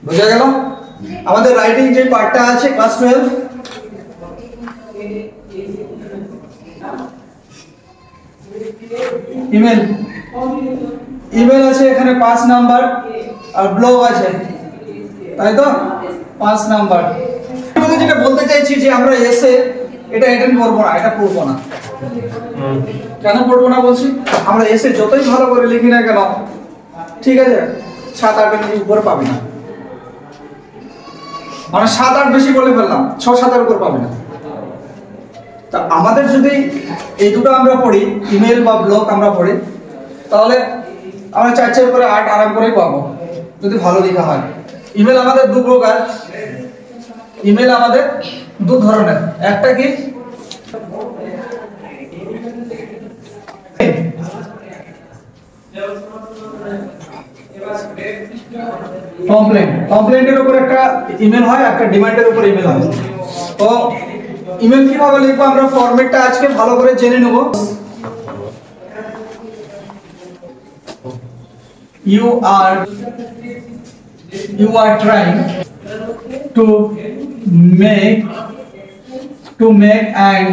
বুঝা গেল? আমাদের রাইটিং যে পার্টটা আছে ক্লাস 12 ইমেল আছে এখানে 5 নাম্বার আর ব্লগ আছে, তাই তো 5 নাম্বার। আমি যেটা বলতে চাইছি যে আমরা এসে এটা অ্যাটেন্ড করব না, এটা পড়ব না। কেন পড়ব না বলছি? আমরা এসে যতই ভালো করে লিখি না কেন, ঠিক আছে, 7-8 এর উপরে পাবি না। মানে 7-8 বেশি বলে ফেললাম, 6-7 এর উপর পাবি না। তা আমাদের যদি এই দুটো আমরা পড়ি, ইমেল বা ব্লগ আমরা পড়ি, তাহলে আমরা 4 করে 8 আরাম করেই পাবো যদি ভালো লেখা হয়। ইমেল আমাদের দু প্রকার, ইমেল আমাদের দু ধরনের। একটা কি কমপ্লেন্টের উপর একটা ইমেল হয়, একটা ডিমান্ডের উপর ইমেল হয়। তো ইমেল কিভাবে লিখবো আমরা ফরম্যাটটা আজকে ভালো করে জেনে নেব। You are trying to make an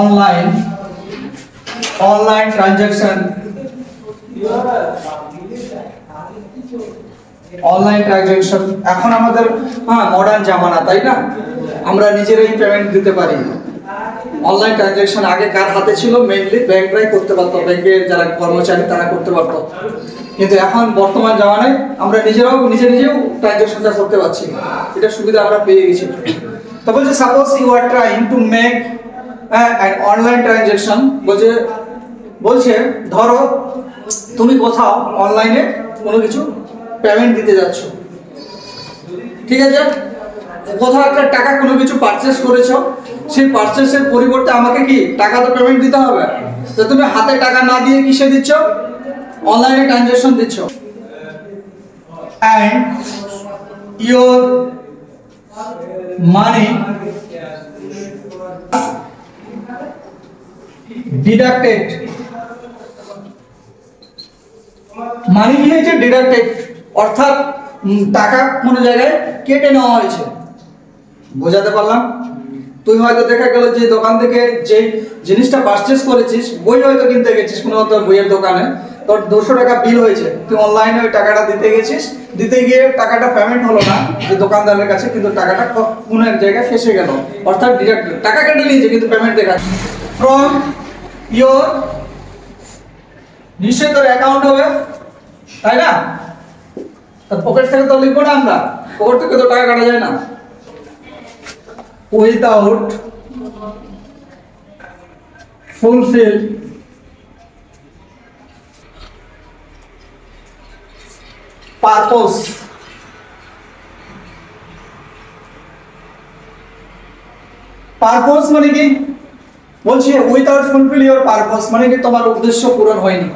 online transaction, এখন আমাদের মডার্ন জামানা, তাই না? আমরা নিজেরাই পেমেন্ট দিতে পারি। অনলাইন ট্রানজাকশন আগে কার হাতে ছিল? মেইনলি ব্যাংকরাই করতে পারতো, ব্যাংকের যারা কর্মচারী তারা করতে পারতো। কিন্তু এখন বর্তমান জামানায় আমরা নিজেও ট্রানজাকশনটা করতে পারছি, এটা সুবিধা আমরা পেয়ে গেছি। তো বলছে suppose you are trying to make an online transaction, বলছে ধরো তুমি কোথাও অনলাইনে কোনো কিছু পেমেন্ট দিতে যাচ্ছ, ঠিক আছে? কোথাও একটা টাকা কোনো কিছু পারচেজ করেছো, সেই পারচেজের পরিবর্তে আমাকে কি টাকা তো পেমেন্ট দিতে হবে। তো তুমি হাতে টাকা না দিয়ে কিসে দিচ্ছ? অনলাইনে ট্রানজাকশন দিচ্ছ। and your money deducted, মানি কি হয়েছে? ডিডাক্টেড, অর্থাৎ টাকা কোনো জায়গায় কেটে নেওয়া হয়েছে। বোঝাতে পারলাম? তুই হয়তো দেখা গেল যে দোকান থেকে যে জিনিসটা পারচেজ করেছিস, বই হয়তো কিনতে গেছিস কোনো বইয়ের দোকানে, তোর 200 টাকা বিল হয়েছে, তুই অনলাইনে ওই টাকাটা দিতে গেছিস, দিতে গিয়ে টাকাটা পেমেন্ট হলো না যে দোকানদারের কাছে, কিন্তু টাকাটা কোনো এক জায়গায় ফেসে গেল, অর্থাৎ ডিডাক্টেড, টাকা কেটে নিয়েছে কিন্তু পেমেন্ট দেখাচ্ছে। ফ্রম ইয়োর, নিশ্চয়ই তোর অ্যাকাউন্ট হবে, তাই না? তার পকেট থেকে তো লিখবো না আমরা, পকেট থেকে তো টাকা কাটা যায় না। উইদাউট ফুলফিল পারপোজ, পারপোজ মানে কি? বলছি উইদাউট ফুলফিল ইওর পারপোজ মানে কি তোমার উদ্দেশ্য পূরণ হয়নি।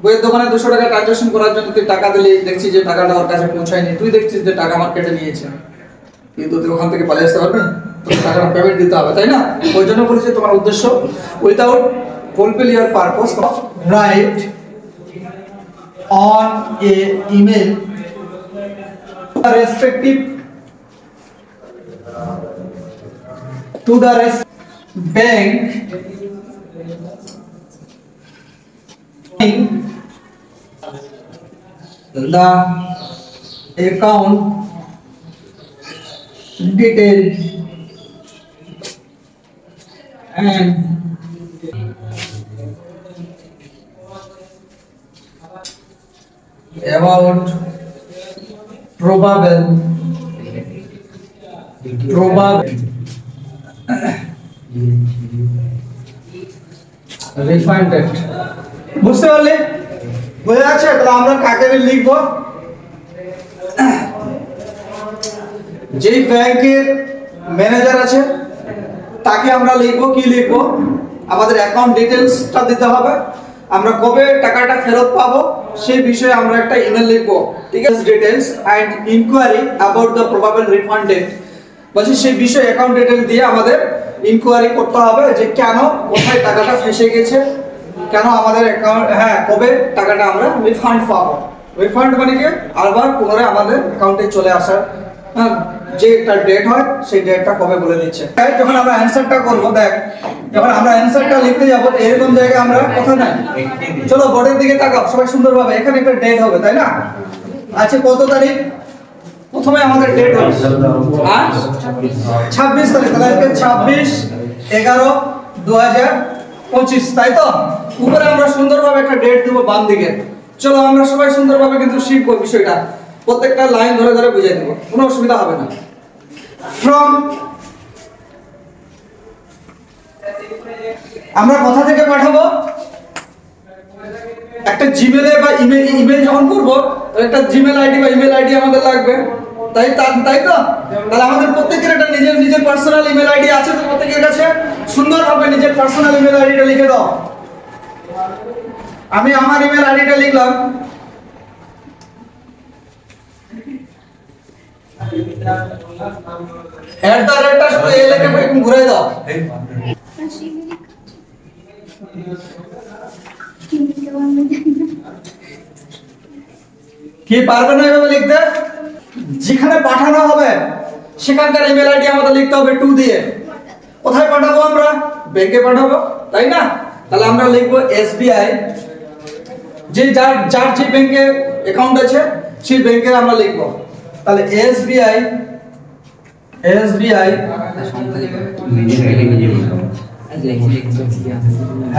বইয়ের দোকানে 200 টাকা ট্রানজাকশন করার জন্য তুই টাকা দিলে, দেখছিস যে টাকাটা ওর কাছে পৌঁছায়নি, তুই দেখছিস যে টাকা আমার কেটে নিয়েছে, কিন্তু তুই ওখান থেকে পালিয়ে আসতে পারবি? তোর টাকাটা পেমেন্ট দিতে হবে, তাই না? ওই জন্য বলেছে তোমার উদ্দেশ্য without fulfil your purpose, right on a email respective to the bank the account details and about probable refunded. বুঝতে পারলে? বোঝা যাচ্ছে? তাহলে আমরা কাকে লিখবো? যেই ব্যাংকের ম্যানেজার আছে তাকে আমরা লিখবো। কি লিখবো? আমাদের অ্যাকাউন্ট ডিটেইলসটা দিতে হবে, আমরা কবে টাকাটা ফেরত পাবো সেই বিষয়ে আমরা একটা ইমেল লিখবো, ঠিক আছে? Details and inquiry about the probable refund date, বলছি সেই বিষয়ে অ্যাকাউন্ট ডিটেইল দিয়ে আমাদের ইনকোয়ারি করতে হবে যে কেন, কোথায় টাকাটা ফেসে গেছে, কেন আমাদের অ্যাকাউন্ট, হ্যাঁ কবে টাকাটা আমরা রিফান্ড পাবো। রিফান্ড মানে কি আবার পুনরায় আমাদের অ্যাকাউন্টে চলে আসার যে একটা ডেট হয় সেই ডেটটা কবে বলে দিচ্ছে। যখন আমরা অ্যানসারটা করব, দেখ যখন আমরা অ্যানসারটা লিখতে যাব এরকম জায়গায় আমরা কথা নাই, চলো বোর্ডের দিকে তাকাও সবাই সুন্দরভাবে, এখানে একটা ডেট হবে তাই না? আচ্ছা কত তারিখ? প্রথমে আমাদের ডেট হবে 26 তারিখ, তাহলে আজকে 26/11/2025 তাই তো? উপরে আমরা সুন্দরভাবে একটা ডেট দেব বাম দিকে। চলো আমরা সবাই সুন্দরভাবে কিন্তু শিখবো বিষয়টা, প্রত্যেকটা লাইন ধরে ধরে বুঝিয়ে দেব, কোনো অসুবিধা হবে না। ফ্রম আমরা কোথা থেকে পাঠাবো? একটা জিমেলে বা ইমেল যখন করবো একটা জিমেল আইডি বা ইমেল আইডি আমাদের লাগবে, তাই তো? তাহলে আমাদের প্রত্যেকের একটা নিজের পার্সোনাল ইমেল আইডি আছে তো প্রত্যেকের কাছে? সুন্দরভাবে নিজের পার্সোনাল ইমেল আইডিটা লিখে দাও। আমি আমার ইমেল আইডিটা লিখলাম, @টা শুধু এ লিখে ঘুরে দাও। কি পারবে না এভাবে লিখতে? যেখানে পাঠানো হবে সেখানকার ইমেল আইডি আমাদের লিখতে হবে 2 দিয়ে। কোথায় পাঠাবো আমরা? ব্যাংকে পাঠাবো তাই না? তাহলে আমরা লিখবো SBI, যার যে ব্যাংকে অ্যাকাউন্ট আছে সেই ব্যাংকে আমরা লিখবো। তাহলে SBI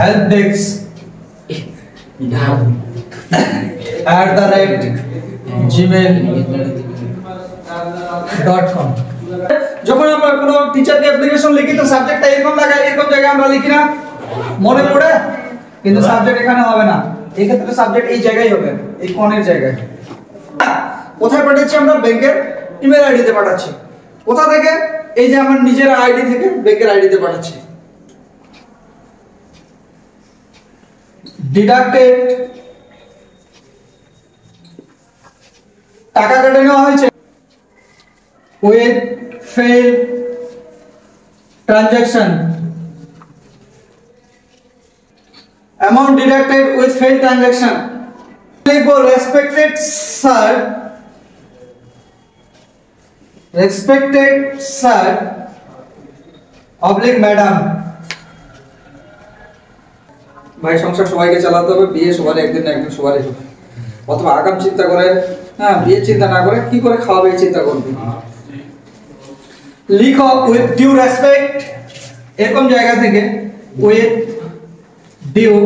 হেল্প ডেস্ক @gmail.com। যখন আমরা কোনো টিচারকে অ্যাপ্লিকেশন লিখি তো সাবজেক্টটা এরকম লাগাই, এরকম জায়গায় আমরা লিখি না, মনে পড়ে? কিন্তু সাবজেক্ট এখানে হবে না, এই ক্ষেত্রে সাবজেক্ট এই জায়গায় হবে, এই কোণের জায়গায়। কোথায় পাঠাচ্ছি আমরা? ব্যাংকের ইমেল আইডিতে পাঠাচ্ছি। কোথা থেকে? এই যে আমার নিজের আইডি থেকে ব্যাংকের আইডিতে পাঠাচ্ছি। ডিডাক্টেড, টাকা কেটে নেওয়া হয়েছে। With fail transaction, amount deducted with fail transaction. লিখবো রেসপেক্টেড স্যার অবলিক ম্যাডাম। ভাই সংসার সবাইকে চালাতে হবে, বিয়ে সবার একদিন না একদিন সবারই হবে। অথবা আগাম চিন্তা করে, হ্যাঁ বিয়ে চিন্তা না করে কি করে খাওয়াবে এই চিন্তা করবে। লিখো উইথ ডিউ রেসপেক্ট, এরকম জায়গা থেকে with due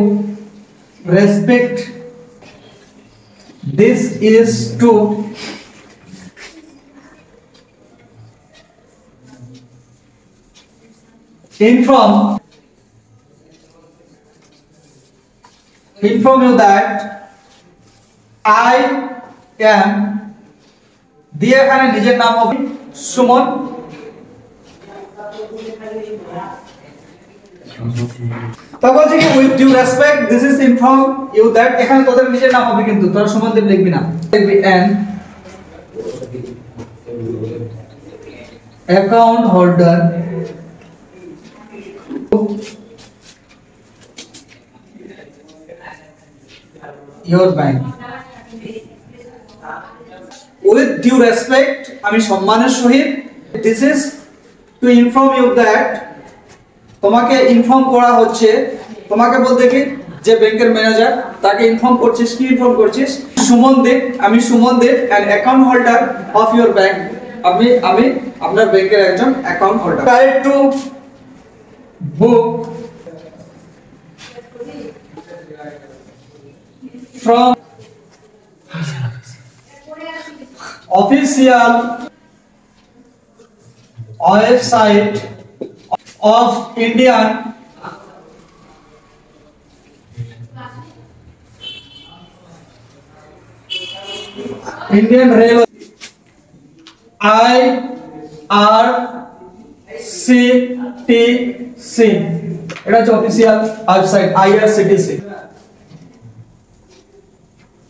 respect, this is to inform you that I am, দিয়ে এখানে নিজের নাম হবে সুমন। তারপর যে with due respect this is inform you that, এখানে তোদের নিজের নাম হবে কিন্তু তোরা সুমন দেব লিখবি না, লিখবি N account holder your bank with due respect, আমি সম্মানের সহিত, this is to inform you that, তোমাকে ইনফর্ম করা হচ্ছে, তোমাকে বলতে কি যে ব্যাংকের ম্যানেজার তাকে ইনফর্ম করছিস, কি ইনফর্ম করছিস? সুমন দেব, আমি Suman Dev an account holder of your bank, আমি আপনার ব্যাংকের একজন account holder. Try to book from official website of Indian Railway IRCTC, এটা হচ্ছে official website IRCTC,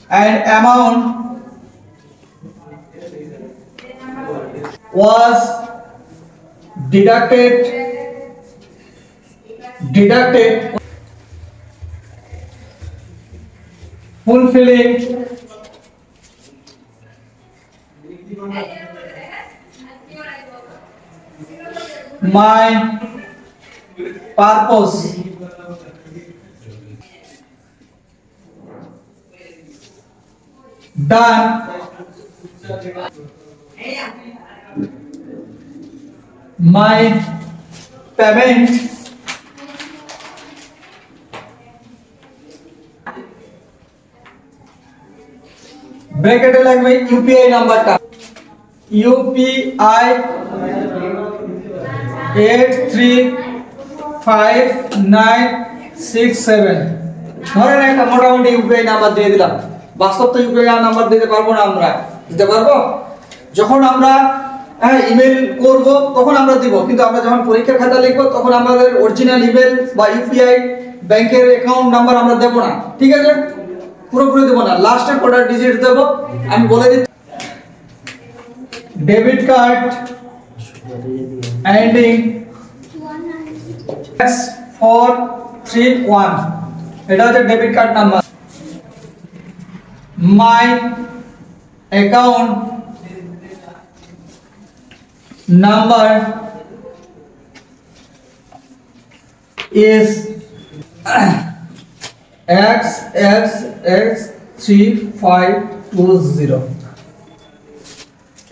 and amount was deducted fulfilling my purpose. Done. My payment ব্র্যাকেটে লাগবে UPI নাম্বারটা, UPI 835967। ধরেন একটা মোটামুটি ইউপিআই নাম্বার দিয়ে দিলাম। বাস্তব তো ইউপিআই নাম্বার দিতে পারবো না, আমরা দিতে পারবো? যখন আমরা ইমেল করব তখন আমরা দিব, কিন্তু আমরা যখন পরীক্ষার খাতা লিখবো তখন আমাদের অরিজিনাল ইমেল বা ইউপিআই ব্যাংকের অ্যাকাউন্ট নাম্বার আমরা দেব না, ঠিক আছে? পুরোপুরি দেব না, লাস্টের কটা ডিজিট দেব। আমি বলে দিচ্ছি, ডেবিট কার্ড এন্ডিং 431, এটা হচ্ছে debit card number. My account number is XXX3520।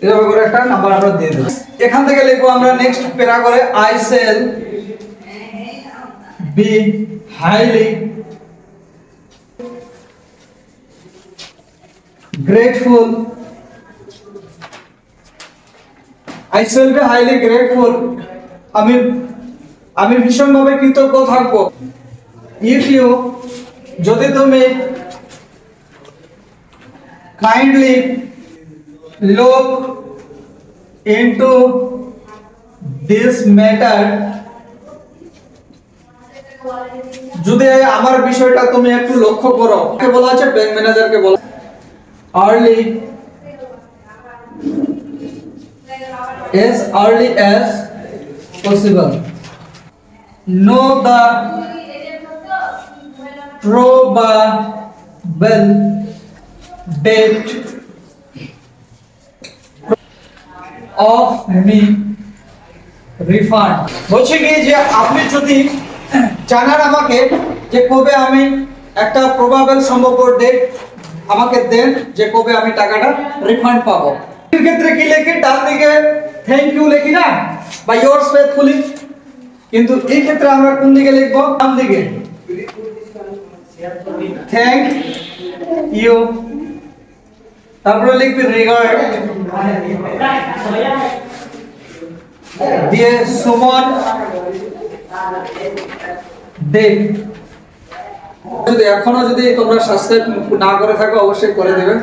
এভাবে করে একটা নাম্বার আমরা দিয়ে দেব। এখান থেকে লিখবো আমরা নেক্সট প্যারা করে, I shall be highly grateful, I shall be highly grateful, আমি ভীষণভাবে কৃতজ্ঞ থাকব, if you যদি তুমি kindly look into this matter, যদি আমার বিষয়টা তুমি একটু লক্ষ্য করো। কে বলা আছে? ব্যাংক ম্যানেজারকে বলা। early as possible, know the probable date of me refund। বলছে কি যে আপনি যদি জানান আমাকে যে কবে আমি একটা প্রবাবল সম্ভাব্য ডেট আমাকে দেন যে কবে আমি টাকাটা রিফান্ড পাবো। এর ক্ষেত্রে কি লেখি? ডান দিকে থ্যাংক ইউ লেখি না, বা yours faithfully, কিন্তু এই ক্ষেত্রে আমরা কোন দিকে লিখবো? ডান দিকে, থ্যাংক ইউ, তারপরে লিখবি রিগার্ড দিয়ে সুমন দেব। যদি এখনো যদি তোমরা সাবস্ক্রাইব না করে থাকো অবশ্যই করে দেবে।